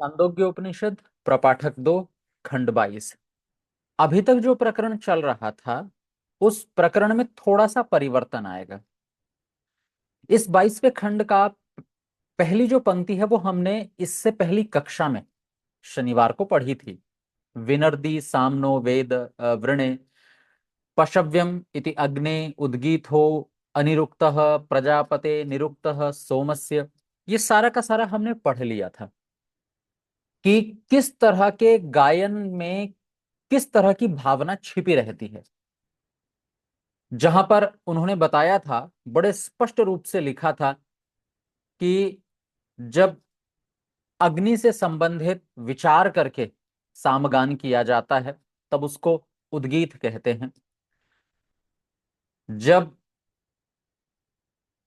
छांदोग्य उपनिषद प्रपाठक 2 खंड 22। अभी तक जो प्रकरण चल रहा था उस प्रकरण में थोड़ा सा परिवर्तन आएगा। इस 22वें खंड का पहली जो पंक्ति है वो हमने इससे पहली कक्षा में शनिवार को पढ़ी थी। विनर्दी सामनो वेद वृणे पशव्यम इति अग्ने उद्गीत हो अनिरुक्तः प्रजापते निरुक्तः सोमस्य। ये सारा का सारा हमने पढ़ लिया था कि किस तरह के गायन में किस तरह की भावना छिपी रहती है। जहां पर उन्होंने बताया था, बड़े स्पष्ट रूप से लिखा था कि जब अग्नि से संबंधित विचार करके सामगान किया जाता है तब उसको उद्गीत कहते हैं। जब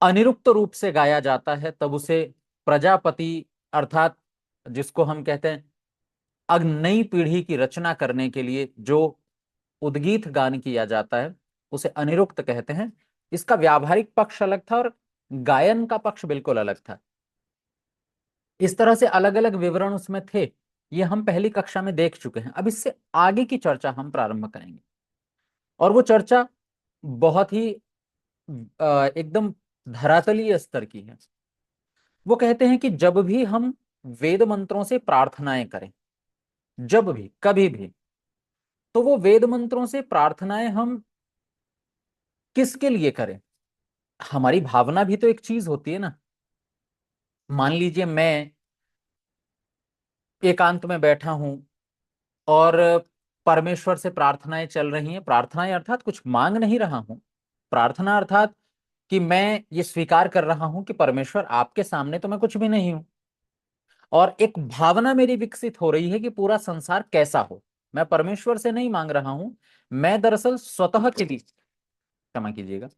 अनिरुक्त रूप से गाया जाता है तब उसे प्रजापति, अर्थात जिसको हम कहते हैं अग नई पीढ़ी की रचना करने के लिए जो उद्गीत गान किया जाता है उसे अनिरुक्त कहते हैं। इसका व्यावहारिक पक्ष अलग था और गायन का पक्ष बिल्कुल अलग था। इस तरह से अलग अलग विवरण उसमें थे। ये हम पहली कक्षा में देख चुके हैं। अब इससे आगे की चर्चा हम प्रारंभ करेंगे और वो चर्चा बहुत ही एकदम धरातलीय स्तर की है। वो कहते हैं कि जब भी हम वेद मंत्रों से प्रार्थनाएं करें, जब भी कभी भी, तो वो वेद मंत्रों से प्रार्थनाएं हम किसके लिए करें। हमारी भावना भी तो एक चीज होती है ना। मान लीजिए मैं एकांत में बैठा हूं और परमेश्वर से प्रार्थनाएं चल रही हैं। प्रार्थनाएं अर्थात कुछ मांग नहीं रहा हूं। प्रार्थना अर्थात कि मैं ये स्वीकार कर रहा हूं कि परमेश्वर आपके सामने तो मैं कुछ भी नहीं हूं, और एक भावना मेरी विकसित हो रही है कि पूरा संसार कैसा हो। मैं परमेश्वर से नहीं मांग रहा हूं, मैं दरअसल स्वतः के लिए, क्षमा कीजिएगा,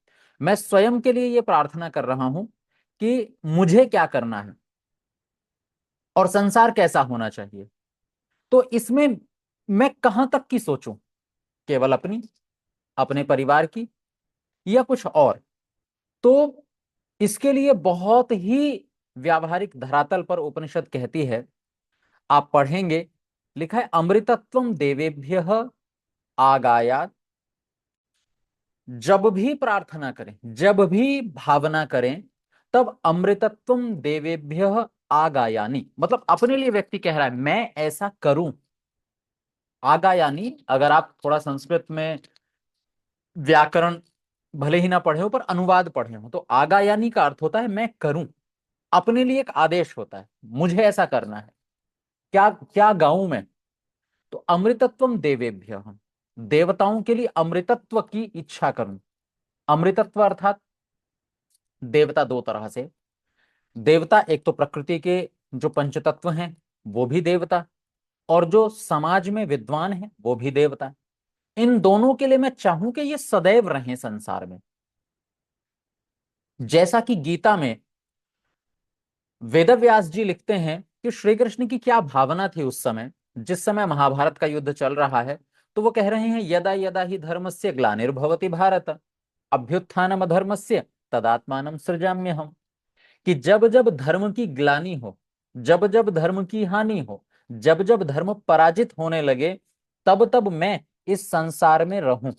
मैं स्वयं के लिए ये प्रार्थना कर रहा हूं कि मुझे क्या करना है और संसार कैसा होना चाहिए। तो इसमें मैं कहां तक की सोचूं, केवल अपनी, अपने परिवार की, या कुछ और। तो इसके लिए बहुत ही व्यावहारिक धरातल पर उपनिषद कहती है, आप पढ़ेंगे, लिखा है अमृतत्वम देवेभ्य आगायात। जब भी प्रार्थना करें, जब भी भावना करें, तब अमृतत्वम देवेभ्य आगायानी, मतलब अपने लिए व्यक्ति कह रहा है मैं ऐसा करूं। आगायानी, अगर आप थोड़ा संस्कृत में व्याकरण भले ही ना पढ़े हो पर अनुवाद पढ़े हो, तो आगायानी का अर्थ होता है मैं करूं। अपने लिए एक आदेश होता है, मुझे ऐसा करना है। क्या क्या गाऊं मैं? तो अमृतत्वम देवेभ्य, हम देवताओं के लिए अमृतत्व की इच्छा करूं। अमृतत्व अर्थात देवता दो तरह से। देवता एक तो प्रकृति के जो पंचतत्व हैं वो भी देवता, और जो समाज में विद्वान है वो भी देवता। इन दोनों के लिए मैं चाहूं कि ये सदैव रहें संसार में। जैसा कि गीता में वेदव्यास जी लिखते हैं कि श्री कृष्ण की क्या भावना थी उस समय, जिस समय महाभारत का युद्ध चल रहा है। तो वो कह रहे हैं यदा यदा ही धर्मस्य ग्लानिर्भवति भारत अभ्युत्थानम अधर्मस्य तदात्मानं सृजाम्यहम्। कि जब जब धर्म की ग्लानि हो, जब जब धर्म की हानि हो, जब जब धर्म पराजित होने लगे, तब तब मैं इस संसार में रहूं।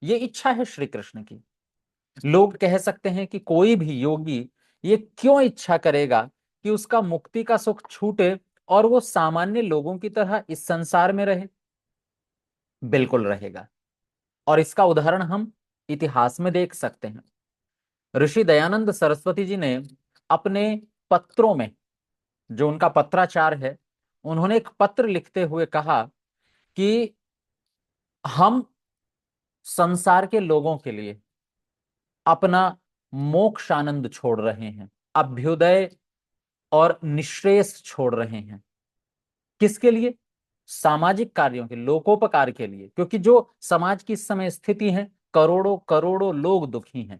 ये इच्छा है श्री कृष्ण की। लोग कह सकते हैं कि कोई भी योगी ये क्यों इच्छा करेगा कि उसका मुक्ति का सुख छूटे और वो सामान्य लोगों की तरह इस संसार में रहे। बिल्कुल रहेगा। और इसका उदाहरण हम इतिहास में देख सकते हैं। ऋषि दयानंद सरस्वती जी ने अपने पत्रों में, जो उनका पत्राचार है, उन्होंने एक पत्र लिखते हुए कहा कि हम संसार के लोगों के लिए अपना मोक्ष आनंद छोड़ रहे हैं, अभ्युदय और निःश्रेयस छोड़ रहे हैं। किसके लिए? सामाजिक कार्यों के, लोकोपकार के लिए। क्योंकि जो समाज की इस समय स्थिति है, करोड़ों करोड़ों लोग दुखी हैं,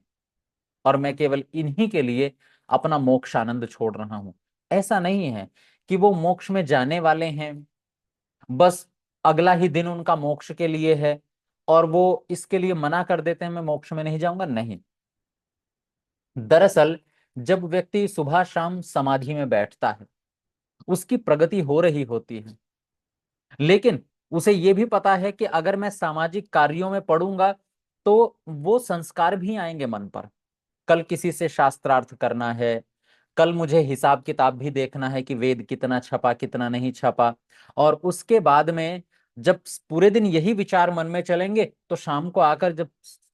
और मैं केवल इन्हीं के लिए अपना मोक्ष आनंद छोड़ रहा हूं। ऐसा नहीं है कि वो मोक्ष में जाने वाले हैं, बस अगला ही दिन उनका मोक्ष के लिए है और वो इसके लिए मना कर देते हैं मैं मोक्ष में नहीं जाऊंगा। नहीं, दरअसल जब व्यक्ति सुबह शाम समाधि में बैठता है उसकी प्रगति हो रही होती है, लेकिन उसे यह भी पता है कि अगर मैं सामाजिक कार्यों में पढ़ूंगा तो वो संस्कार भी आएंगे मन पर। कल किसी से शास्त्रार्थ करना है, कल मुझे हिसाब किताब भी देखना है कि वेद कितना छपा कितना नहीं छपा। और उसके बाद में जब पूरे दिन यही विचार मन में चलेंगे तो शाम को आकर जब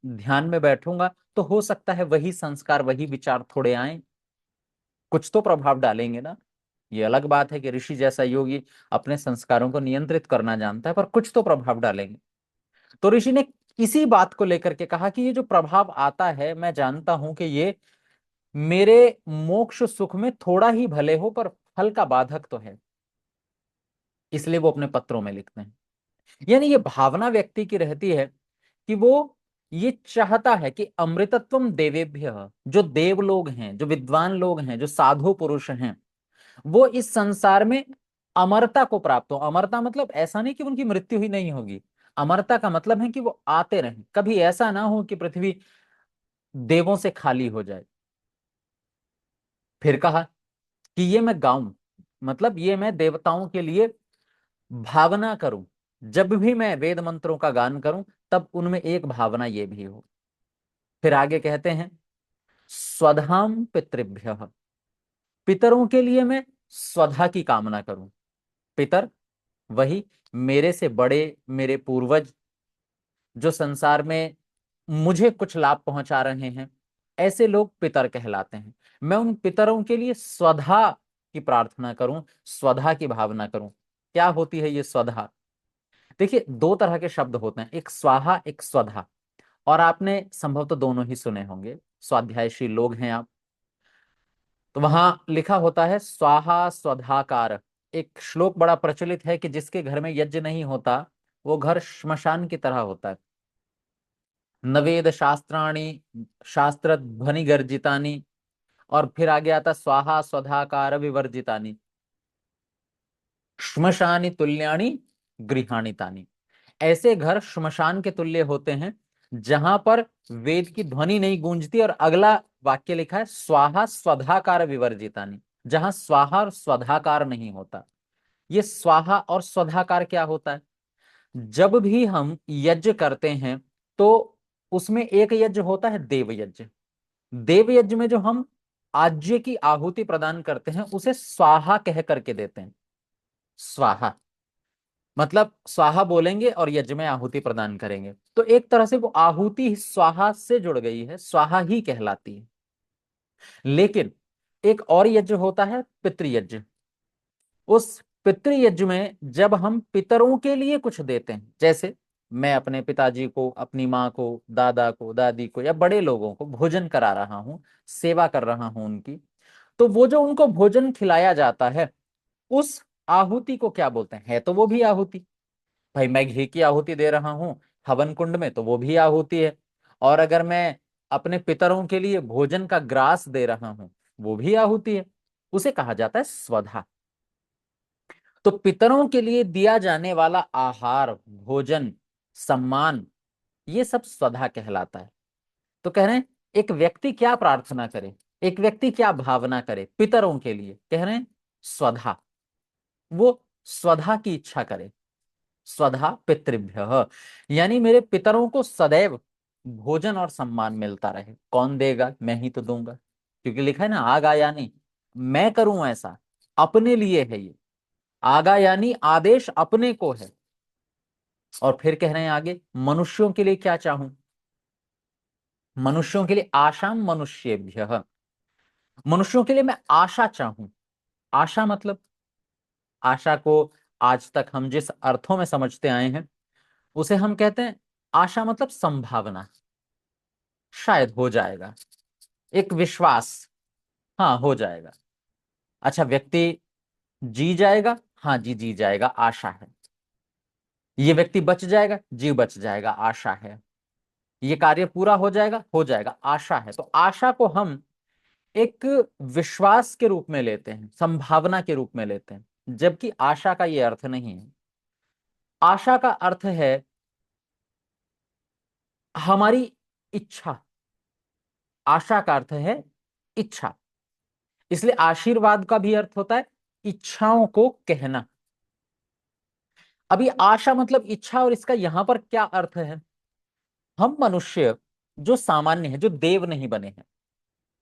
ध्यान में बैठूंगा तो हो सकता है वही संस्कार वही विचार थोड़े आए, कुछ तो प्रभाव डालेंगे ना। ये अलग बात है कि ऋषि जैसा योगी अपने संस्कारों को नियंत्रित करना जानता है, पर कुछ तो प्रभाव डालेंगे। तो ऋषि ने इसी बात को लेकर के कहा कि ये जो प्रभाव आता है मैं जानता हूं कि ये मेरे मोक्ष सुख में थोड़ा ही भले हो पर फल का बाधक तो है, इसलिए वो अपने पत्रों में लिखते हैं। यानी ये भावना व्यक्ति की रहती है कि वो ये चाहता है कि अमृतत्वम देवेभ्य, जो देव लोग हैं, जो विद्वान लोग हैं, जो साधु पुरुष हैं, वो इस संसार में अमरता को प्राप्त हो। अमरता मतलब ऐसा नहीं कि उनकी मृत्यु ही नहीं होगी, अमरता का मतलब है कि वो आते रहें, कभी ऐसा ना हो कि पृथ्वी देवों से खाली हो जाए। फिर कहा कि ये मैं गाऊं, मतलब ये मैं देवताओं के लिए भावना करूं, जब भी मैं वेद मंत्रों का गान करूं तब उनमें एक भावना ये भी हो। फिर आगे कहते हैं स्वधाम पितृभ्य, पितरों के लिए मैं स्वधा की कामना करूं। पितर वही मेरे से बड़े, मेरे पूर्वज, जो संसार में मुझे कुछ लाभ पहुंचा रहे हैं, ऐसे लोग पितर कहलाते हैं। मैं उन पितरों के लिए स्वधा की प्रार्थना करूं, स्वधा की भावना करूं। क्या होती है ये स्वधा? देखिए दो तरह के शब्द होते हैं, एक स्वाहा एक स्वधा, और आपने संभवतः दोनों ही सुने होंगे, स्वाध्यायशील लोग हैं आप। तो वहां लिखा होता है स्वाहा स्वधाकार। एक श्लोक बड़ा प्रचलित है कि जिसके घर में यज्ञ नहीं होता वो घर श्मशान की तरह होता है। नवेद शास्त्राणी शास्त्र ध्वनि गर्जितानी, और फिर आगे आता स्वाहा स्वधाकार विवर्जितानी, श्मशानी तुल्याणी गृहाणी तानी। ऐसे घर श्मशान के तुल्य होते हैं जहां पर वेद की ध्वनि नहीं गूंजती। और अगला वाक्य लिखा है स्वाहा स्वधाकार विवर्जितानी, जहां स्वाहा और स्वधाकार नहीं होता। ये स्वाहा और स्वधाकार क्या होता है? जब भी हम यज्ञ करते हैं तो उसमें एक यज्ञ होता है देव यज्ञ। देव यज्ञ में जो हम आज्य की आहुति प्रदान करते हैं उसे स्वाहा कह करके देते हैं। स्वाहा मतलब स्वाहा बोलेंगे और यज्ञ में आहुति प्रदान करेंगे, तो एक तरह से वो आहुति स्वाहा से जुड़ गई है, स्वाहा ही कहलाती है। लेकिन एक और यज्ञ होता है पितृयज्ञ। उस पितृयज्ञ में जब हम पितरों के लिए कुछ देते हैं, जैसे मैं अपने पिताजी को, अपनी माँ को, दादा को, दादी को या बड़े लोगों को भोजन करा रहा हूं, सेवा कर रहा हूं उनकी, तो वो जो उनको भोजन खिलाया जाता है उस आहुति को क्या बोलते हैं? है तो वो भी आहुति। भाई मैं घी की आहुति दे रहा हूं हवन कुंड में तो वो भी आहुति है। और अगर मैं अपने पितरों के लिए भोजन का ग्रास दे रहा हूं वो भी आहुति है। उसे कहा जाता है स्वधा। तो पितरों के लिए दिया जाने वाला आहार, भोजन, सम्मान, ये सब स्वधा कहलाता है। तो कह रहे हैं एक व्यक्ति क्या प्रार्थना करे, एक व्यक्ति क्या भावना करे पितरों के लिए, कह रहे हैं स्वधा। वो स्वधा की इच्छा करे, स्वधा पितृभ्य, यानी मेरे पितरों को सदैव भोजन और सम्मान मिलता रहे। कौन देगा? मैं ही तो दूंगा, क्योंकि लिखा है ना आगा यानी मैं करूं ऐसा, अपने लिए है ये। आगा यानी आदेश अपने को है। और फिर कह रहे हैं आगे मनुष्यों के लिए क्या चाहूं? मनुष्यों के लिए आशाम मनुष्येभ्य, मनुष्यों के लिए मैं आशा चाहूं। आशा मतलब, आशा को आज तक हम जिस अर्थों में समझते आए हैं उसे हम कहते हैं आशा मतलब संभावना, शायद हो जाएगा, एक विश्वास, हाँ हो जाएगा। अच्छा व्यक्ति जी जाएगा, हाँ जी जी जाएगा, आशा है। ये व्यक्ति बच जाएगा, जी बच जाएगा, आशा है। ये कार्य पूरा हो जाएगा, आशा है। तो आशा को हम एक विश्वास के रूप में लेते हैं, संभावना के रूप में लेते हैं, जबकि आशा का ये अर्थ नहीं है। आशा का अर्थ है हमारी इच्छा। आशा का अर्थ है इच्छा। इसलिए आशीर्वाद का भी अर्थ होता है इच्छाओं को कहना। अभी आशा मतलब इच्छा, और इसका यहां पर क्या अर्थ है? हम मनुष्य जो सामान्य है, जो देव नहीं बने हैं,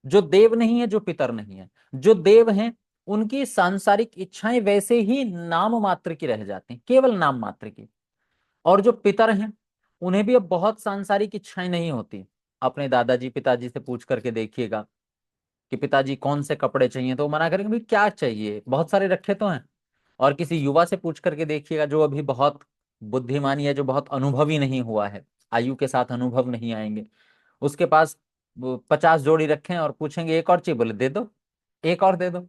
जो देव नहीं है, जो पितर नहीं है, जो देव हैं उनकी सांसारिक इच्छाएं वैसे ही नाम मात्र की रह जाती हैं, केवल नाम मात्र की। और जो पितर हैं उन्हें भी अब बहुत सांसारिक इच्छाएं नहीं होती। अपने दादाजी पिताजी से पूछ करके देखिएगा कि पिताजी कौन से कपड़े चाहिए, तो वो मना करेंगे भाई क्या चाहिए, बहुत सारे रखे तो हैं। और किसी युवा से पूछ करके देखिएगा जो अभी बहुत बुद्धिमानी है, जो बहुत अनुभवी नहीं हुआ है, आयु के साथ अनुभव नहीं आएंगे, उसके पास 50 जोड़ी रखे हैं और पूछेंगे एक और चाहिए, बोले दे दो, एक और दे दो।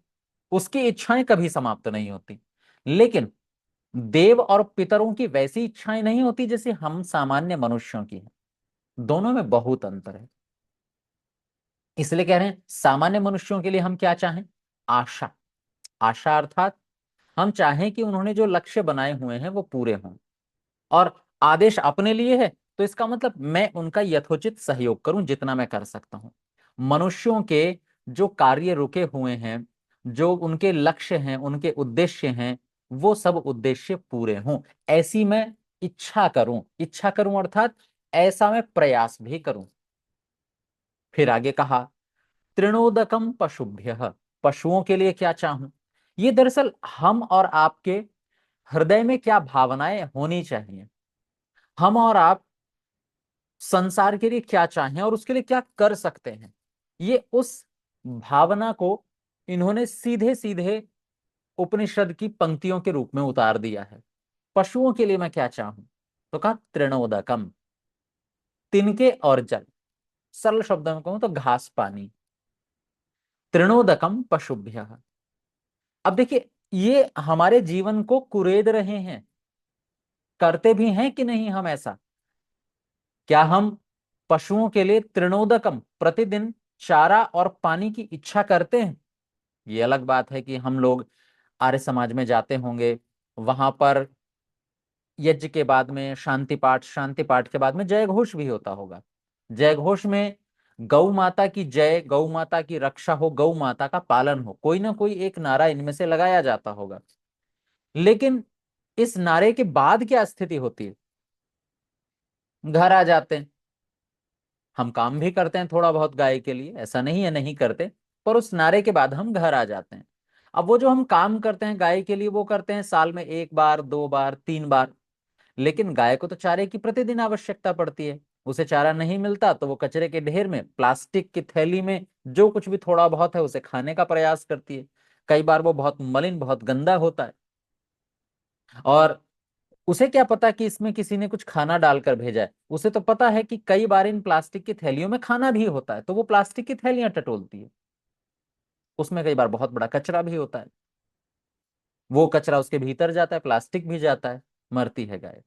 उसकी इच्छाएं कभी समाप्त नहीं होती। लेकिन देव और पितरों की वैसी इच्छाएं नहीं होती जैसे हम सामान्य मनुष्यों की है। दोनों में बहुत अंतर है। इसलिए कह रहे हैं सामान्य मनुष्यों के लिए हम क्या चाहें? आशा। आशा अर्थात हम चाहें कि उन्होंने जो लक्ष्य बनाए हुए हैं वो पूरे हों। और आदेश अपने लिए है तो इसका मतलब मैं उनका यथोचित सहयोग करूं जितना मैं कर सकता हूं। मनुष्यों के जो कार्य रुके हुए हैं, जो उनके लक्ष्य हैं, उनके उद्देश्य हैं, वो सब उद्देश्य पूरे हों, ऐसी मैं इच्छा करूं। इच्छा करूं अर्थात ऐसा मैं प्रयास भी करूं। फिर आगे कहा तृणोदकम पशुभ्य, पशुओं के लिए क्या चाहूं। ये दरअसल हम और आपके हृदय में क्या भावनाएं होनी चाहिए, हम और आप संसार के लिए क्या चाहें और उसके लिए क्या कर सकते हैं, ये उस भावना को इन्होंने सीधे सीधे उपनिषद की पंक्तियों के रूप में उतार दिया है। पशुओं के लिए मैं क्या चाहूं, तो कहा तृणोदकम, तिनके और जल। सरल शब्दों में कहूं तो घास पानी। तृणोदकम पशुभ्य। अब देखिए ये हमारे जीवन को कुरेद रहे हैं। करते भी हैं कि नहीं हम ऐसा? क्या हम पशुओं के लिए तृणोदकम प्रतिदिन चारा और पानी की इच्छा करते हैं? ये अलग बात है कि हम लोग आर्य समाज में जाते होंगे, वहां पर यज्ञ के बाद में शांति पाठ, शांति पाठ के बाद में जय घोष भी होता होगा। जय घोष में गौ माता की जय, गौ माता की रक्षा हो, गौ माता का पालन हो, कोई ना कोई एक नारा इनमें से लगाया जाता होगा। लेकिन इस नारे के बाद क्या स्थिति होती है? घर आ जाते हैं, हम काम भी करते हैं थोड़ा बहुत गाय के लिए, ऐसा नहीं है नहीं करते, पर उस नारे के बाद हम घर आ जाते हैं। अब वो जो हम काम करते हैं गाय के लिए वो करते हैं साल में एक बार, दो बार, तीन बार। लेकिन गाय को तो चारे की प्रतिदिन आवश्यकता पड़ती है। उसे चारा नहीं मिलता तो वो कचरे के ढेर में, प्लास्टिक की थैली में जो कुछ भी थोड़ा बहुत है उसे खाने का प्रयास करती है। कई बार वो बहुत मलिन, बहुत गंदा होता है, और उसे क्या पता कि इसमें किसी ने कुछ खाना डालकर भेजा है। उसे तो पता है कि कई बार इन प्लास्टिक की थैलियों में खाना भी होता है, तो वो प्लास्टिक की थैलियां टटोलती है। उसमें कई बार बहुत बड़ा कचरा भी होता है, वो कचरा उसके भीतर जाता है, प्लास्टिक भी जाता है, मरती है गाय।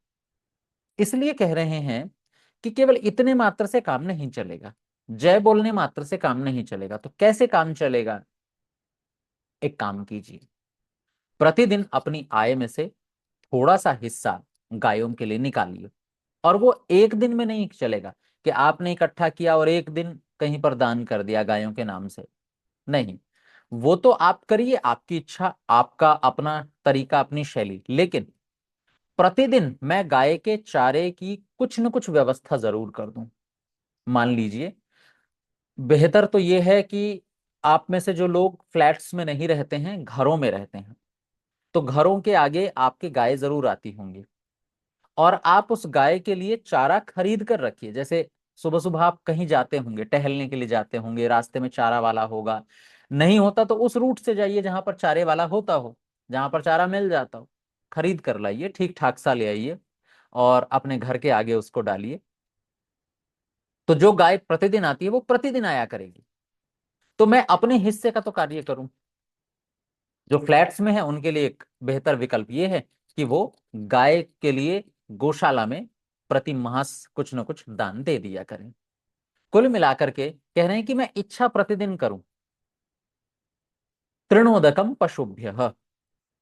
इसलिए कह रहे हैं कि केवल इतने मात्र से काम नहीं चलेगा, जय बोलने मात्र से काम नहीं चलेगा। तो कैसे काम चलेगा? एक काम कीजिए, प्रतिदिन अपनी आय में से थोड़ा सा हिस्सा गायों के लिए निकालिए। और वो एक दिन में नहीं चलेगा कि आपने इकट्ठा किया और एक दिन कहीं पर दान कर दिया गायों के नाम से। नहीं, वो तो आप करिए, आपकी इच्छा, आपका अपना तरीका, अपनी शैली। लेकिन प्रतिदिन मैं गाय के चारे की कुछ न कुछ व्यवस्था जरूर कर दूं। मान लीजिए, बेहतर तो ये है कि आप में से जो लोग फ्लैट्स में नहीं रहते हैं, घरों में रहते हैं, तो घरों के आगे आपके गाय जरूर आती होंगी। और आप उस गाय के लिए चारा खरीद कर रखिए। जैसे सुबह सुबह आप कहीं जाते होंगे, टहलने के लिए जाते होंगे, रास्ते में चारा वाला होगा, नहीं होता तो उस रूट से जाइए जहां पर चारे वाला होता हो, जहां पर चारा मिल जाता हो, खरीद कर लाइए, ठीक ठाक सा ले आइए और अपने घर के आगे उसको डालिए। तो जो गाय प्रतिदिन आती है वो प्रतिदिन आया करेगी। तो मैं अपने हिस्से का तो कार्य करूं। जो फ्लैट्स में है उनके लिए एक बेहतर विकल्प ये है कि वो गाय के लिए गौशाला में प्रति मास कुछ न कुछ दान दे दिया करें। कुल मिलाकर के कह रहे हैं कि मैं इच्छा प्रतिदिन करूं। तृणोदकम पशुभ्य,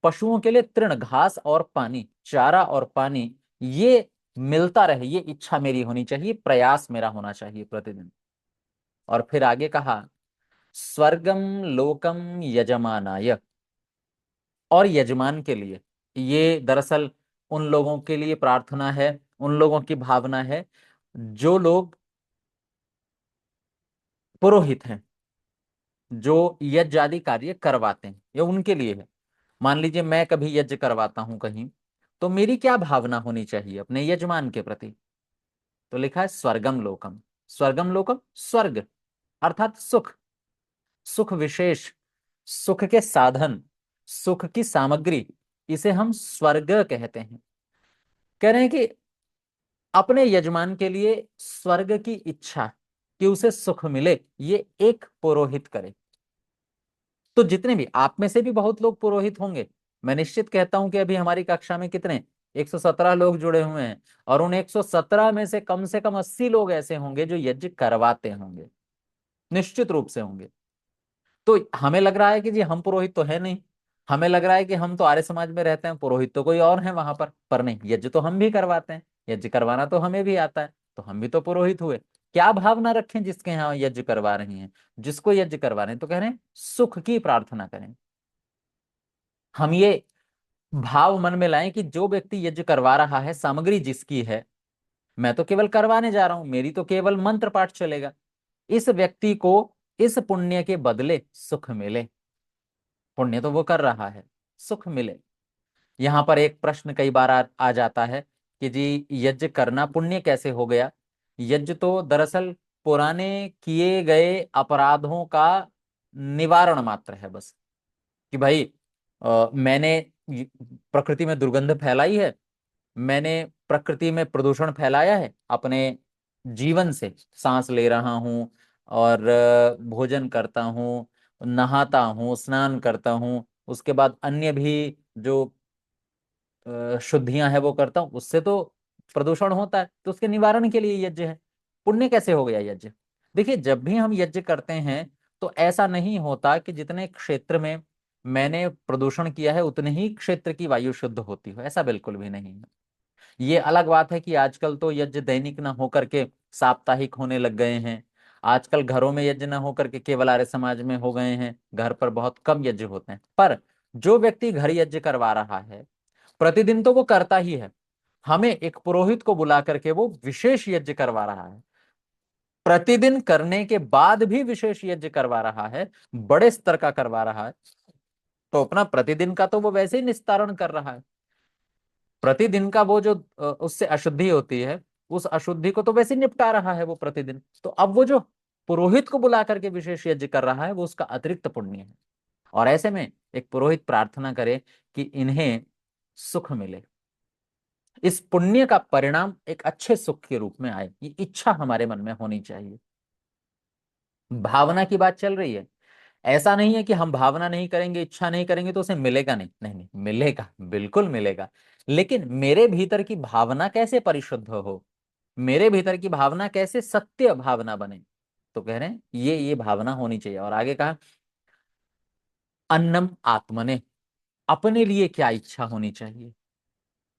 पशुओं के लिए तृण घास और पानी, चारा और पानी, ये मिलता रहे, ये इच्छा मेरी होनी चाहिए, प्रयास मेरा होना चाहिए प्रतिदिन। और फिर आगे कहा स्वर्गम लोकम यजमानाय, और यजमान के लिए। ये दरअसल उन लोगों के लिए प्रार्थना है, उन लोगों की भावना है जो लोग पुरोहित हैं, जो यज्ञ आदि कार्य करवाते हैं, ये उनके लिए है। मान लीजिए मैं कभी यज्ञ करवाता हूं कहीं, तो मेरी क्या भावना होनी चाहिए अपने यजमान के प्रति? तो लिखा है स्वर्गम लोकम। स्वर्गम लोकम, स्वर्ग अर्थात सुख, सुख विशेष, सुख के साधन, सुख की सामग्री, इसे हम स्वर्ग कहते हैं। कह रहे हैं कि अपने यजमान के लिए स्वर्ग की इच्छा, कि उसे सुख मिले, ये एक पुरोहित करे। तो जितने भी आप में से भी बहुत लोग पुरोहित होंगे। मैं निश्चित कहता हूं कि अभी हमारी कक्षा में कितने, 117 लोग जुड़े हुए हैं, और उन 117 में से कम 80 लोग ऐसे होंगे जो यज्ञ करवाते होंगे, निश्चित रूप से होंगे। तो हमें लग रहा है कि जी हम पुरोहित तो है नहीं, हमें लग रहा है कि हम तो आर्य समाज में रहते हैं, पुरोहित तो कोई और है वहां पर नहीं, यज्ञ तो हम भी करवाते हैं, यज्ञ करवाना तो हमें भी आता है, तो हम भी तो पुरोहित हुए। क्या भावना रखें जिसके यहाँ यज्ञ करवा रही हैं, जिसको यज्ञ करवा रहे हैं, तो कह रहे हैं सुख की प्रार्थना करें। हम ये भाव मन में लाएं कि जो व्यक्ति यज्ञ करवा रहा है, सामग्री जिसकी है, मैं तो केवल करवाने जा रहा हूं, मेरी तो केवल मंत्र पाठ चलेगा, इस व्यक्ति को इस पुण्य के बदले सुख मिले। पुण्य तो वो कर रहा है, सुख मिले। यहाँ पर एक प्रश्न कई बार आ जाता है कि जी यज्ञ करना पुण्य कैसे हो गया? यज्ञ तो दरअसल पुराने किए गए अपराधों का निवारण मात्र है बस। कि भाई मैंने प्रकृति में दुर्गंध फैलाई है, मैंने प्रकृति में प्रदूषण फैलाया है अपने जीवन से, सांस ले रहा हूँ और भोजन करता हूँ, नहाता हूँ, स्नान करता हूँ, उसके बाद अन्य भी जो शुद्धियां हैं वो करता हूँ, उससे तो प्रदूषण होता है, तो उसके निवारण के लिए यज्ञ है। पुण्य कैसे हो गया यज्ञ? देखिए जब भी हम यज्ञ करते हैं तो ऐसा नहीं होता कि जितने क्षेत्र में मैंने प्रदूषण किया है उतने ही क्षेत्र की वायु शुद्ध होती हो, ऐसा बिल्कुल भी नहीं है। ये अलग बात है कि आजकल तो यज्ञ दैनिक ना होकर के साप्ताहिक होने लग गए हैं, आजकल घरों में यज्ञ ना होकर के केवल आर्य समाज में हो गए हैं, घर पर बहुत कम यज्ञ होते हैं। पर जो व्यक्ति घर यज्ञ करवा रहा है, प्रतिदिन तो वो करता ही है, हमें एक पुरोहित को बुला करके वो विशेष यज्ञ करवा रहा है, प्रतिदिन करने के बाद भी विशेष यज्ञ करवा रहा है, बड़े स्तर का करवा रहा है, तो अपना प्रतिदिन का तो वो वैसे ही निस्तारण कर रहा है। प्रतिदिन का वो जो उससे अशुद्धि होती है, उस अशुद्धि को तो वैसे ही निपटा रहा है वो प्रतिदिन। तो अब वो जो पुरोहित को बुला करके विशेष यज्ञ कर रहा है वो उसका अतिरिक्त पुण्य है। और ऐसे में एक पुरोहित प्रार्थना करे कि इन्हें सुख मिले, इस पुण्य का परिणाम एक अच्छे सुख के रूप में आए, ये इच्छा हमारे मन में होनी चाहिए। भावना की बात चल रही है। ऐसा नहीं है कि हम भावना नहीं करेंगे, इच्छा नहीं करेंगे तो उसे मिलेगा नहीं, नहीं नहीं, मिलेगा, बिल्कुल मिलेगा। लेकिन मेरे भीतर की भावना कैसे परिशुद्ध हो, मेरे भीतर की भावना कैसे सत्य भावना बने, तो कह रहे हैं ये भावना होनी चाहिए। और आगे कहा अन्नम आत्मने, अपने लिए क्या इच्छा होनी चाहिए?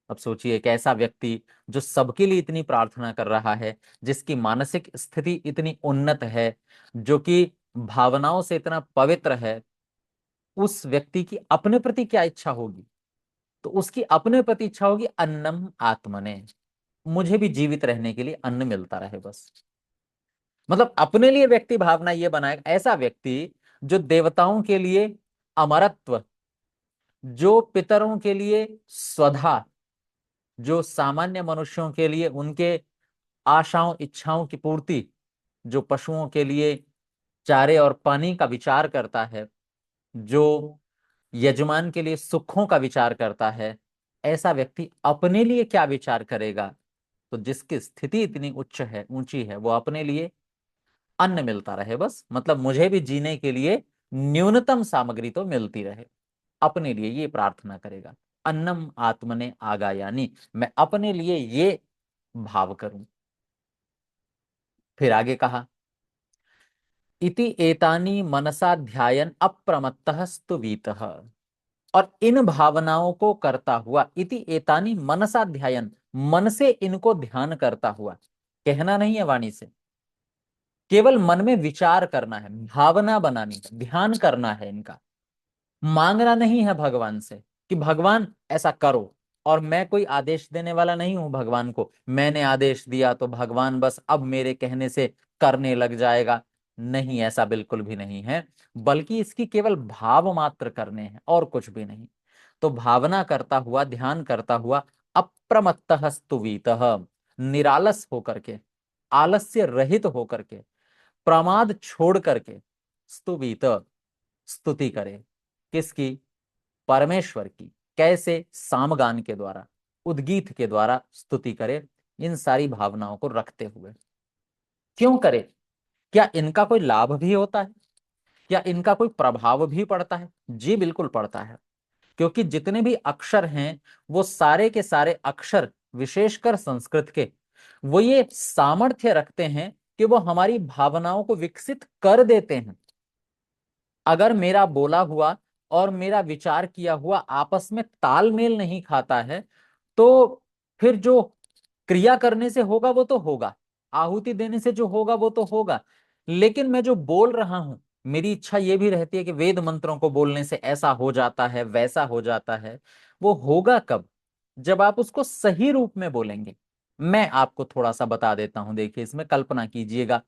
अब सोचिए एक ऐसा व्यक्ति जो सबके लिए इतनी प्रार्थना कर रहा है, जिसकी मानसिक स्थिति इतनी उन्नत है, जो कि भावनाओं से इतना पवित्र है, उस व्यक्ति की अपने प्रति क्या इच्छा होगी? तो उसकी अपने प्रति इच्छा होगी अन्नम आत्मने, मुझे भी जीवित रहने के लिए अन्न मिलता रहे बस। मतलब अपने लिए व्यक्ति भावना ये बनाएगा, ऐसा व्यक्ति जो देवताओं के लिए अमरत्व, जो पितरों के लिए स्वधा, जो सामान्य मनुष्यों के लिए उनके आशाओं इच्छाओं की पूर्ति, जो पशुओं के लिए चारे और पानी का विचार करता है, जो यजमान के लिए सुखों का विचार करता है, ऐसा व्यक्ति अपने लिए क्या विचार करेगा? तो जिसकी स्थिति इतनी उच्च है, ऊंची है, वो अपने लिए अन्न मिलता रहे बस, मतलब मुझे भी जीने के लिए न्यूनतम सामग्री तो मिलती रहे, अपने लिए ये प्रार्थना करेगा। अन्नम आत्मने आगायानी, मैं अपने लिए ये भाव करूं। फिर आगे कहा इति एतानी मनसा ध्यायन अप्रमत्तः स्तुवीतः, और इन भावनाओं को करता हुआ, इति एतानी मनसा ध्यायन, मन से इनको ध्यान करता हुआ, कहना नहीं है वाणी से, केवल मन में विचार करना है, भावना बनानी है, ध्यान करना है इनका। मांगना नहीं है भगवान से कि भगवान ऐसा करो, और मैं कोई आदेश देने वाला नहीं हूं भगवान को, मैंने आदेश दिया तो भगवान बस अब मेरे कहने से करने लग जाएगा। नहीं, ऐसा बिल्कुल भी नहीं है, बल्कि इसकी केवल भाव मात्र करने हैं और कुछ भी नहीं। तो भावना करता हुआ, ध्यान करता हुआ, अप्रमत्तः स्तुवीतः, निरालस होकर के, आलस्य रहित होकर के, प्रमाद छोड़ करके, स्तुवीत, स्तुति करे। किसकी? परमेश्वर की। कैसे? सामगान के द्वारा, उद्गीत के द्वारा स्तुति करे, इन सारी भावनाओं को रखते हुए। क्यों करे? क्या इनका कोई लाभ भी होता है? क्या इनका कोई प्रभाव भी पड़ता है? जी बिल्कुल पड़ता है। क्योंकि जितने भी अक्षर हैं, वो सारे के सारे अक्षर, विशेषकर संस्कृत के, वो ये सामर्थ्य रखते हैं कि वो हमारी भावनाओं को विकसित कर देते हैं। अगर मेरा बोला हुआ और मेरा विचार किया हुआ आपस में तालमेल नहीं खाता है, तो फिर जो क्रिया करने से होगा वो तो होगा, आहुति देने से जो होगा वो तो होगा, लेकिन मैं जो बोल रहा हूं, मेरी इच्छा ये भी रहती है कि वेद मंत्रों को बोलने से ऐसा हो जाता है, वैसा हो जाता है। वो होगा कब? जब आप उसको सही रूप में बोलेंगे। मैं आपको थोड़ा सा बता देता हूं, देखिए इसमें कल्पना कीजिएगा।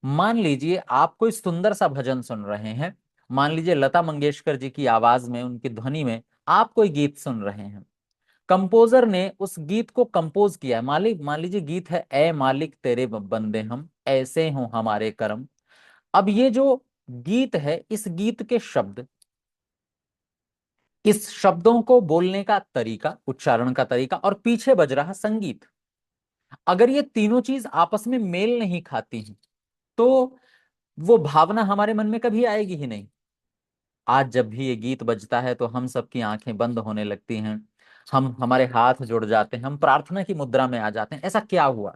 मान लीजिए आप कोई सुंदर सा भजन सुन रहे हैं, मान लीजिए लता मंगेशकर जी की आवाज में, उनकी ध्वनि में आप कोई गीत सुन रहे हैं। कंपोजर ने उस गीत को कंपोज किया है। मालिक, मान लीजिए गीत है, ए मालिक तेरे बंदे हम, ऐसे हों हमारे कर्म। अब ये जो गीत है, इस गीत के शब्द, इस शब्दों को बोलने का तरीका, उच्चारण का तरीका, और पीछे बज रहा संगीत, अगर ये तीनों चीज आपस में मेल नहीं खाती हैं, तो वो भावना हमारे मन में कभी आएगी ही नहीं। आज जब भी ये गीत बजता है तो हम सबकी आंखें बंद होने लगती हैं, हम, हमारे हाथ जुड़ जाते हैं, हम प्रार्थना की मुद्रा में आ जाते हैं। ऐसा क्या हुआ?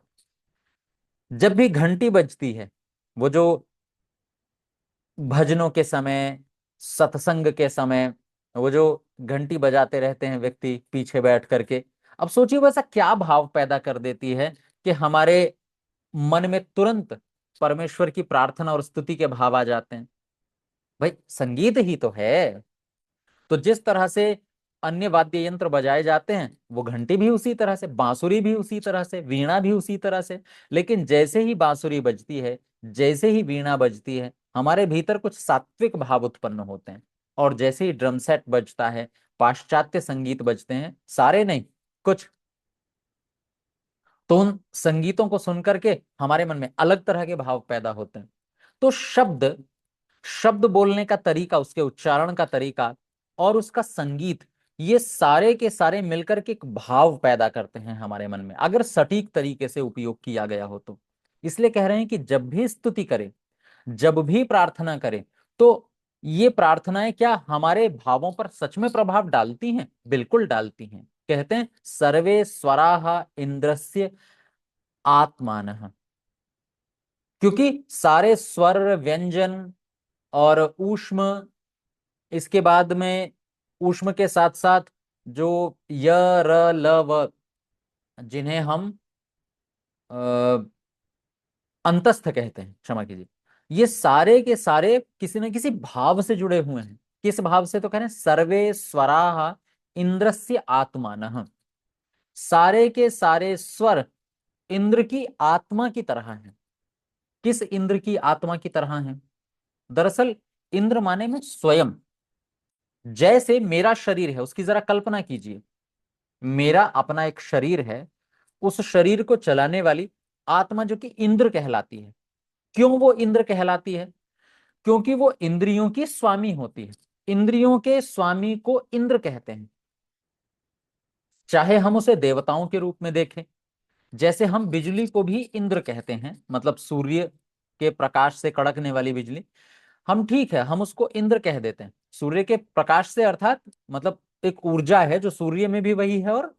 जब भी घंटी बजती है, वो जो भजनों के समय, सत्संग के समय, वो जो घंटी बजाते रहते हैं व्यक्ति पीछे बैठ करके, अब सोचिए वैसा क्या भाव पैदा कर देती है कि हमारे मन में तुरंत परमेश्वर की प्रार्थना और स्तुति के भाव आ जाते हैं। भाई संगीत ही तो है। तो जिस तरह से अन्य वाद्य यंत्र बजाए जाते हैं, वो घंटी भी उसी तरह से, बांसुरी भी उसी तरह से, वीणा भी उसी तरह से। लेकिन जैसे ही बांसुरी बजती है, जैसे ही वीणा बजती है, हमारे भीतर कुछ सात्विक भाव उत्पन्न होते हैं। और जैसे ही ड्रम सेट बजता है, पाश्चात्य संगीत बजते हैं, सारे नहीं, कुछ, तो उन संगीतों को सुन करके हमारे मन में अलग तरह के भाव पैदा होते हैं। तो शब्द, शब्द बोलने का तरीका, उसके उच्चारण का तरीका और उसका संगीत, ये सारे के सारे मिलकर के एक भाव पैदा करते हैं हमारे मन में, अगर सटीक तरीके से उपयोग किया गया हो तो। इसलिए कह रहे हैं कि जब भी स्तुति करें, जब भी प्रार्थना करें, तो ये प्रार्थनाएं क्या हमारे भावों पर सच में प्रभाव डालती हैं? बिल्कुल डालती हैं। कहते हैं सर्वे स्वराः इंद्रस्य आत्मानः, क्योंकि सारे स्वर, व्यंजन और ऊष्म, इसके बाद में ऊष्म के साथ साथ जो य, र, ल, व, जिन्हें हम अंतस्थ कहते हैं, क्षमा कीजिए, ये सारे के सारे किसी न किसी भाव से जुड़े हुए हैं। किस भाव से? तो कह रहे हैं सर्वे स्वराः इंद्रस्य आत्मानः, सारे के सारे स्वर इंद्र की आत्मा की तरह हैं। किस इंद्र की आत्मा की तरह हैं? दरअसल इंद्र माने में स्वयं। जैसे मेरा शरीर है, उसकी जरा कल्पना कीजिए, मेरा अपना एक शरीर है, उस शरीर को चलाने वाली आत्मा जो कि इंद्र कहलाती है। क्यों वो इंद्र कहलाती है? क्योंकि वो इंद्रियों की स्वामी होती है। इंद्रियों के स्वामी को इंद्र कहते हैं। चाहे हम उसे देवताओं के रूप में देखें, जैसे हम बिजली को भी इंद्र कहते हैं, मतलब सूर्य के प्रकाश से कड़कने वाली बिजली, हम ठीक है, हम उसको इंद्र कह देते हैं सूर्य के प्रकाश से, अर्थात मतलब एक ऊर्जा है जो सूर्य में भी वही है और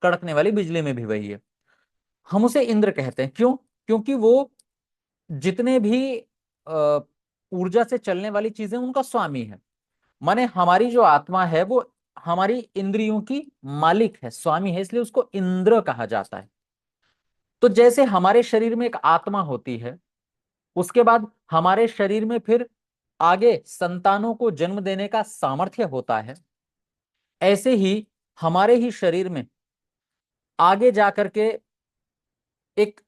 कड़कने वाली बिजली में भी वही है। हम उसे इंद्र कहते हैं। क्यों? क्योंकि वो जितने भी ऊर्जा से चलने वाली चीजें, उनका स्वामी है। माने हमारी जो आत्मा है वो हमारी इंद्रियों की मालिक है, स्वामी है, इसलिए उसको इंद्र कहा जाता है। तो जैसे हमारे शरीर में एक आत्मा होती है, उसके बाद हमारे शरीर में फिर आगे संतानों को जन्म देने का सामर्थ्य होता है, ऐसे ही हमारे ही शरीर में आगे जाकर के एक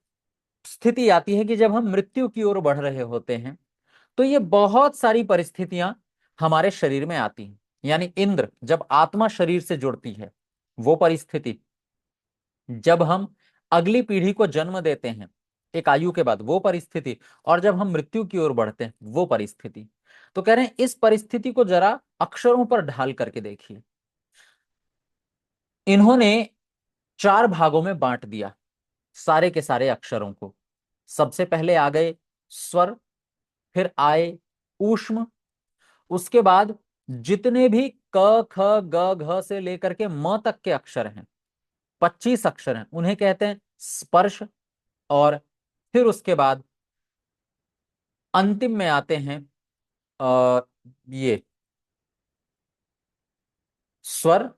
स्थिति आती है कि जब हम मृत्यु की ओर बढ़ रहे होते हैं, तो ये बहुत सारी परिस्थितियां हमारे शरीर में आती हैं। यानी इंद्र जब आत्मा शरीर से जुड़ती है, वो परिस्थिति, जब हम अगली पीढ़ी को जन्म देते हैं एक आयु के बाद, वो परिस्थिति, और जब हम मृत्यु की ओर बढ़ते हैं, वो परिस्थिति। तो कह रहे हैं इस परिस्थिति को जरा अक्षरों पर ढाल करके देखिए। इन्होंने 4 भागों में बांट दिया सारे के सारे अक्षरों को। सबसे पहले आ गए स्वर, फिर आए ऊष्म, उसके बाद जितने भी क ख ग घ से लेकर के म तक के अक्षर हैं, 25 अक्षर हैं, उन्हें कहते हैं स्पर्श। और फिर उसके बाद अंतिम में आते हैं आ, ये स्वर,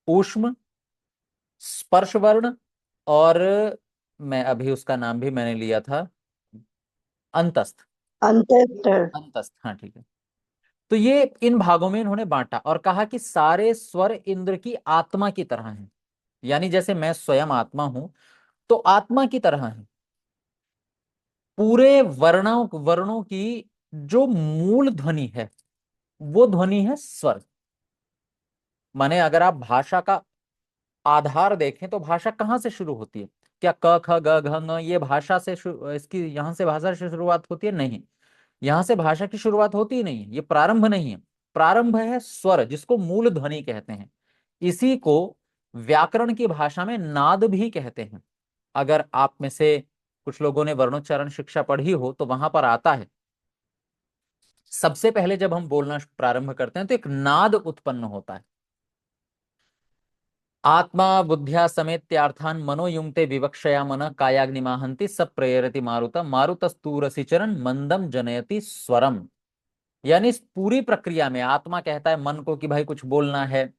ऊष्म, स्पर्श वर्ण, और मैं अभी उसका नाम भी मैंने लिया था, अंतस्थ। अंतर। अंतस्थ, हाँ ठीक है। तो ये इन भागों में इन्होंने बांटा और कहा कि सारे स्वर इंद्र की आत्मा की तरह हैं। यानी जैसे मैं स्वयं आत्मा हूं, तो आत्मा की तरह है। पूरे वर्णों वर्णों की जो मूल ध्वनि है, वो ध्वनि है स्वर। माने अगर आप भाषा का आधार देखें तो भाषा कहाँ से शुरू होती है? क्या क ख ग घ ङ ये भाषा से इसकी यहां से भाषा से शुरुआत होती है? नहीं, यहां से भाषा की शुरुआत होती ही नहीं है, ये प्रारंभ नहीं है। प्रारंभ है स्वर, जिसको मूल ध्वनि कहते हैं। इसी को व्याकरण की भाषा में नाद भी कहते हैं। अगर आप में से कुछ लोगों ने वर्णोच्चारण शिक्षा पढ़ी हो तो वहां पर आता है, सबसे पहले जब हम बोलना प्रारंभ करते हैं तो एक नाद उत्पन्न होता है। आत्मा बुद्ध्या समेत्यार्थान मनोयुंक्ते विवक्षया मन कायाग्निमाहंति सब प्रेरति मारुत मारुतस्तूरसी चरण मंदम जनयति स्वरम। यानी इस पूरी प्रक्रिया में आत्मा कहता है मन को कि भाई कुछ बोलना है।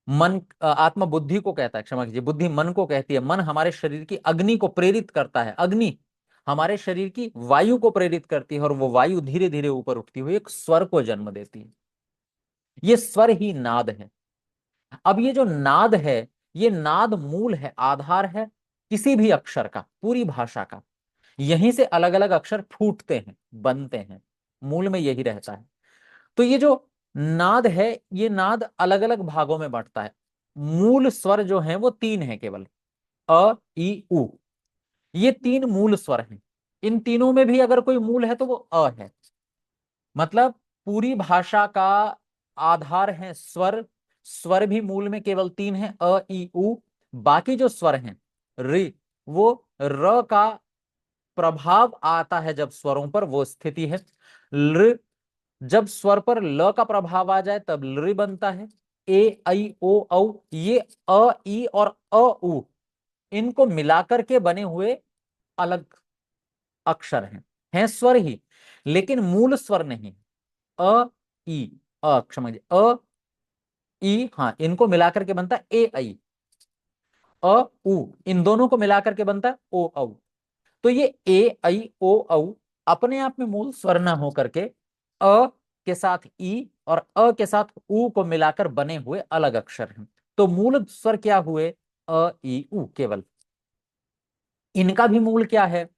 मन आत्मा बुद्धि को कहता है, क्षमा कीजिए, बुद्धि मन को कहती है। मन हमारे शरीर की अग्नि को प्रेरित करता है, अग्नि हमारे शरीर की वायु को प्रेरित करती है, और वो वायु धीरे धीरे ऊपर उठती हुई एक स्वर को जन्म देती है। ये स्वर ही नाद है। अब ये जो नाद है, ये नाद मूल है, आधार है किसी भी अक्षर का, पूरी भाषा का। यहीं से अलग अलग अक्षर फूटते हैं, बनते हैं, मूल में यही रहता है। तो ये जो नाद है, ये नाद अलग अलग भागों में बंटता है। मूल स्वर जो है वो 3 है केवल, अ ई उ। ये 3 मूल स्वर हैं। इन तीनों में भी अगर कोई मूल है तो वो अ है। मतलब पूरी भाषा का आधार है स्वर। स्वर भी मूल में केवल 3 है, अ ई उ। बाकी जो स्वर हैं रि, वो र का प्रभाव आता है जब स्वरों पर, वो स्थिति है लृ। जब स्वर पर ल का प्रभाव आ जाए तब लृ बनता है। ए ऐ ओ औ, ये अ ई और अ उ, इनको मिलाकर के बने हुए अलग अक्षर हैं स्वर ही, लेकिन मूल स्वर नहीं। अ ई, क्षमा कीजिए, अ ई, हाँ, इनको मिलाकर के बनता है ए ऐ। अ उ, इन दोनों को मिलाकर के बनता है ओ औ। तो ये ए ऐ ओ औ अपने आप में मूल स्वर ना हो करके अ के साथ ई और अ के साथ उ को मिलाकर बने हुए अलग अक्षर हैं। तो मूल स्वर क्या हुए? अ ई उ केवल। इनका भी मूल क्या है?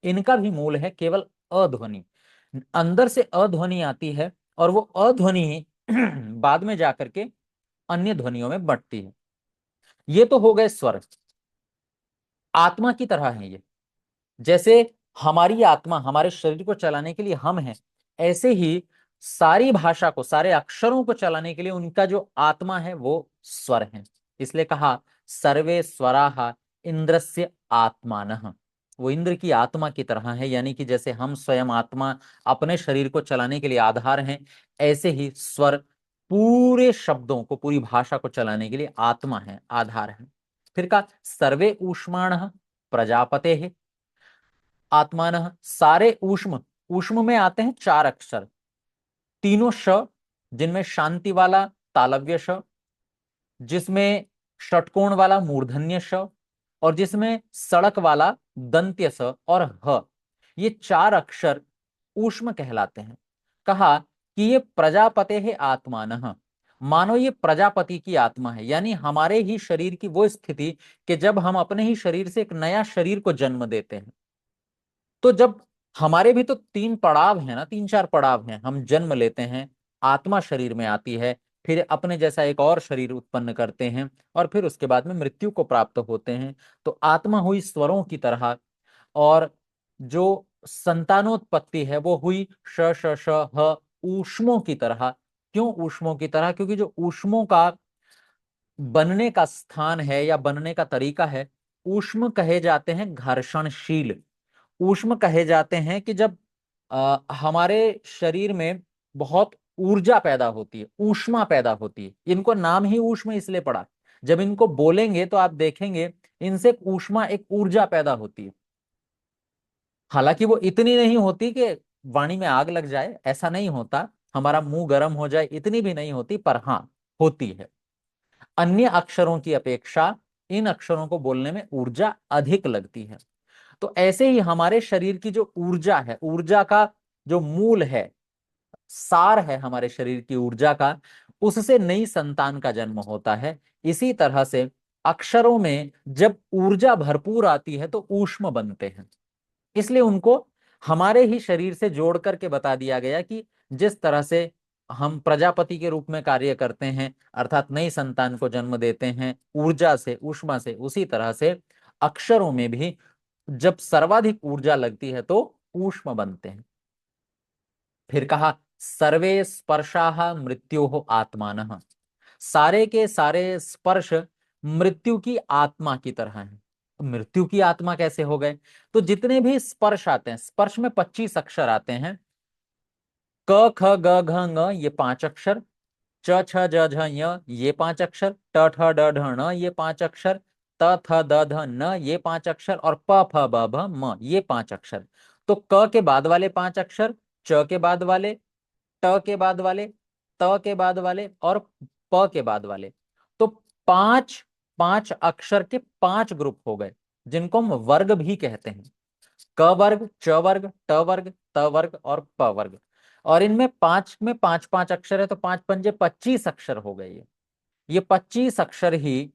इनका भी मूल है केवल अध्वनि। अंदर से अध्वनि आती है और वो अध्वनि ही बाद में जाकर के अन्य ध्वनियों में बंटती है। ये तो हो गए स्वर। आत्मा की तरह है ये। जैसे हमारी आत्मा हमारे शरीर को चलाने के लिए हम हैं, ऐसे ही सारी भाषा को, सारे अक्षरों को चलाने के लिए उनका जो आत्मा है वो स्वर है। इसलिए कहा सर्वे स्वराः इंद्रस्य आत्मानः। वो इंद्र की आत्मा की तरह है। यानी कि जैसे हम स्वयं आत्मा अपने शरीर को चलाने के लिए आधार हैं, ऐसे ही स्वर पूरे शब्दों को, पूरी भाषा को चलाने के लिए आत्मा है, आधार है। फिर कहा सर्वे ऊष्माणः प्रजापते है आत्मान। सारे ऊष्म, ऊष्म में आते हैं 4 अक्षर, तीनों श, जिनमें शांति वाला तालव्य श, जिसमें षटकोण वाला मूर्धन्य श, और जिसमें सड़क वाला दंत्य स और ह। ये 4 अक्षर ऊष्म कहलाते हैं। कहा कि ये प्रजापते है आत्मानः, मानो ये प्रजापति की आत्मा है, यानी हमारे ही शरीर की वो स्थिति कि जब हम अपने ही शरीर से एक नया शरीर को जन्म देते हैं। तो जब हमारे भी तो तीन पड़ाव है ना, तीन चार पड़ाव हैं। हम जन्म लेते हैं, आत्मा शरीर में आती है, फिर अपने जैसा एक और शरीर उत्पन्न करते हैं, और फिर उसके बाद में मृत्यु को प्राप्त होते हैं। तो आत्मा हुई स्वरों की तरह, और जो संतानोत्पत्ति है वो हुई श श श ह ऊष्मों की तरह। क्यों ऊष्मों की तरह? क्योंकि जो ऊष्मों का बनने का स्थान है या बनने का तरीका है, ऊष्म कहे जाते हैं घर्षणशील। ऊष्म कहे जाते हैं कि जब हमारे शरीर में बहुत ऊर्जा पैदा होती है, ऊष्मा पैदा होती है। इनको नाम ही ऊष्म इसलिए पड़ा। जब इनको बोलेंगे तो आप देखेंगे इनसे एक ऊष्मा, एक ऊर्जा पैदा होती है। हालांकि वो इतनी नहीं होती कि वाणी में आग लग जाए, ऐसा नहीं होता, हमारा मुंह गर्म हो जाए, इतनी भी नहीं होती, पर हाँ होती है। अन्य अक्षरों की अपेक्षा इन अक्षरों को बोलने में ऊर्जा अधिक लगती है। तो ऐसे ही हमारे शरीर की जो ऊर्जा है, ऊर्जा का जो मूल है, सार है हमारे शरीर की ऊर्जा का, उससे नई संतान का जन्म होता है। इसी तरह से अक्षरों में जब ऊर्जा भरपूर आती है तो ऊष्म बनते हैं। इसलिए उनको हमारे ही शरीर से जोड़ करके बता दिया गया कि जिस तरह से हम प्रजापति के रूप में कार्य करते हैं, अर्थात नई संतान को जन्म देते हैं ऊर्जा से, ऊष्मा से, उसी तरह से अक्षरों में भी जब सर्वाधिक ऊर्जा लगती है तो ऊष्म बनते हैं। फिर कहा सर्वे स्पर्शाः मृत्योः आत्मानः, सारे के सारे स्पर्श मृत्यु की आत्मा की तरह हैं। मृत्यु की आत्मा कैसे हो गए? तो जितने भी स्पर्श आते हैं, स्पर्श में 25 अक्षर आते हैं। क ख ग घ ङ ये 5 अक्षर, च छ ज झ य ये 5 अक्षर, ट ठ ड ढ ण ये 5 अक्षर, त थ द ध न ये 5 अक्षर, और प फ ब भ म ये 5 अक्षर। तो क के बाद वाले 5 अक्षर, च के बाद वाले, ट के बाद वाले, त के बाद वाले, और प के बाद वाले। तो पांच पांच अक्षर के 5 ग्रुप हो गए, जिनको हम वर्ग भी कहते हैं। क वर्ग, च वर्ग, ट वर्ग, त वर्ग और प वर्ग। और इनमें पांच में पांच पांच अक्षर है, तो पांच पंजे 25 अक्षर हो गए। ये 25 अक्षर ही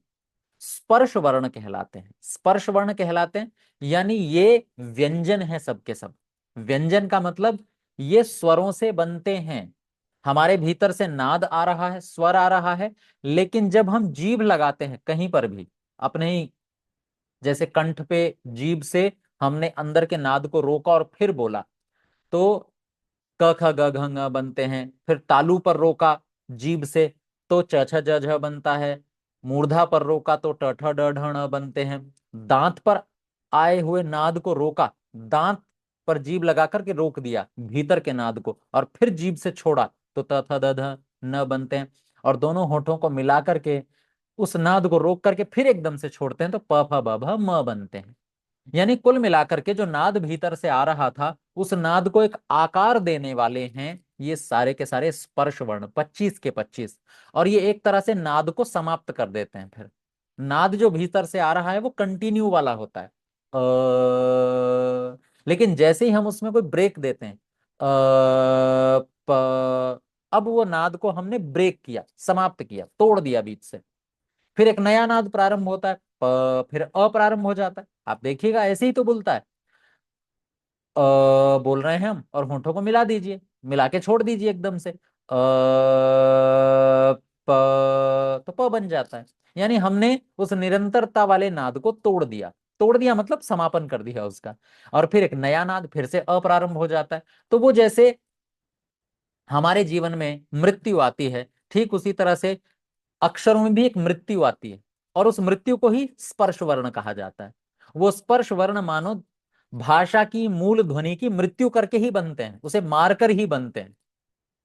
स्पर्श वर्ण कहलाते हैं। स्पर्श वर्ण कहलाते हैं, यानी ये व्यंजन है सबके सब। व्यंजन का मतलब ये स्वरों से बनते हैं। हमारे भीतर से नाद आ रहा है, स्वर आ रहा है, लेकिन जब हम जीभ लगाते हैं कहीं पर भी, अपने ही जैसे कंठ पे जीभ से हमने अंदर के नाद को रोका और फिर बोला, तो क ख ग घ ng बनते हैं। फिर तालू पर रोका जीभ से तो च छ ज झ बनता है। मूर्धा पर रोका तो ट ठ ड ढ ण बनते हैं। दांत पर आए हुए नाद को रोका, दांत पर जीभ लगा करके रोक दिया भीतर के नाद को, और फिर जीभ से छोड़ा तो त थ द ध न बनते हैं। और दोनों होठों को मिला करके उस नाद को रोक करके फिर एकदम से छोड़ते हैं तो प फ ब भ म बनते हैं। यानी कुल मिलाकर के जो नाद भीतर से आ रहा था, उस नाद को एक आकार देने वाले हैं ये सारे के सारे स्पर्श वर्ण, 25 के 25। और ये एक तरह से नाद को समाप्त कर देते हैं। फिर नाद जो भीतर से आ रहा है वो कंटिन्यू वाला होता है, लेकिन जैसे ही हम उसमें कोई ब्रेक देते हैं, अब वो नाद को हमने ब्रेक किया, समाप्त किया, तोड़ दिया बीच से। फिर एक नया नाद प्रारंभ होता है, फिर अ प्रारंभ हो जाता है। आप देखिएगा ऐसे ही तो बोलता है। अ बोल रहे हैं हम, और होंठों को मिला दीजिए, मिला के छोड़ दीजिए एकदम से, तो प बन जाता है। यानी हमने उस निरंतरता वाले नाद को तोड़ दिया। तोड़ दिया मतलब समापन कर दिया उसका। और फिर एक नया नाद फिर से अप्रारंभ हो जाता है। तो वो जैसे हमारे जीवन में मृत्यु आती है, ठीक उसी तरह से अक्षरों में भी एक मृत्यु आती है, और उस मृत्यु को ही स्पर्श वर्ण कहा जाता है। वो स्पर्श वर्ण मानो भाषा की मूल ध्वनि की मृत्यु करके ही बनते हैं, उसे मारकर ही बनते हैं।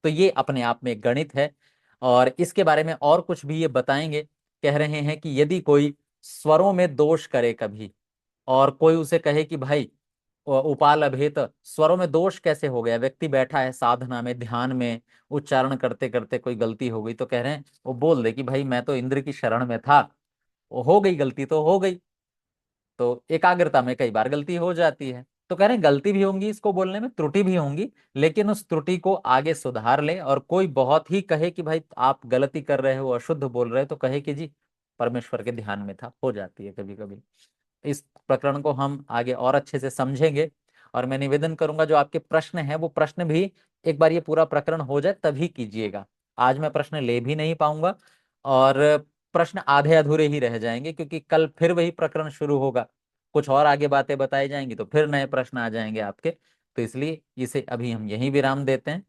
तो ये अपने आप में एक गणित है। और इसके बारे में और कुछ भी ये बताएंगे। कह रहे हैं कि यदि कोई स्वरों में दोष करे कभी, और कोई उसे कहे कि भाई उपाल अभेत, स्वरों में दोष कैसे हो गया? व्यक्ति बैठा है साधना में, ध्यान में, उच्चारण करते करते कोई गलती हो गई, तो कह रहे हैं वो बोल दे कि भाई मैं तो इंद्र की शरण में था, वो हो गई गलती तो हो गई। तो एकाग्रता में कई बार गलती हो जाती है। तो कह रहे हैं गलती भी होंगी, इसको बोलने में त्रुटि भी होंगी, लेकिन उस त्रुटि को आगे सुधार ले। और कोई बहुत ही कहे कि भाई आप गलती कर रहे हो, अशुद्ध बोल रहे हो, तो कहे कि जी परमेश्वर के ध्यान में था, हो जाती है कभी कभी। इस प्रकरण को हम आगे और अच्छे से समझेंगे। और मैं निवेदन करूंगा जो आपके प्रश्न है वो प्रश्न भी एक बार ये पूरा प्रकरण हो जाए तभी कीजिएगा। आज मैं प्रश्न ले भी नहीं पाऊंगा, और प्रश्न आधे अधूरे ही रह जाएंगे, क्योंकि कल फिर वही प्रकरण शुरू होगा, कुछ और आगे बातें बताई जाएंगी, तो फिर नए प्रश्न आ जाएंगे आपके। तो इसलिए इसे अभी हम यहीं विराम देते हैं।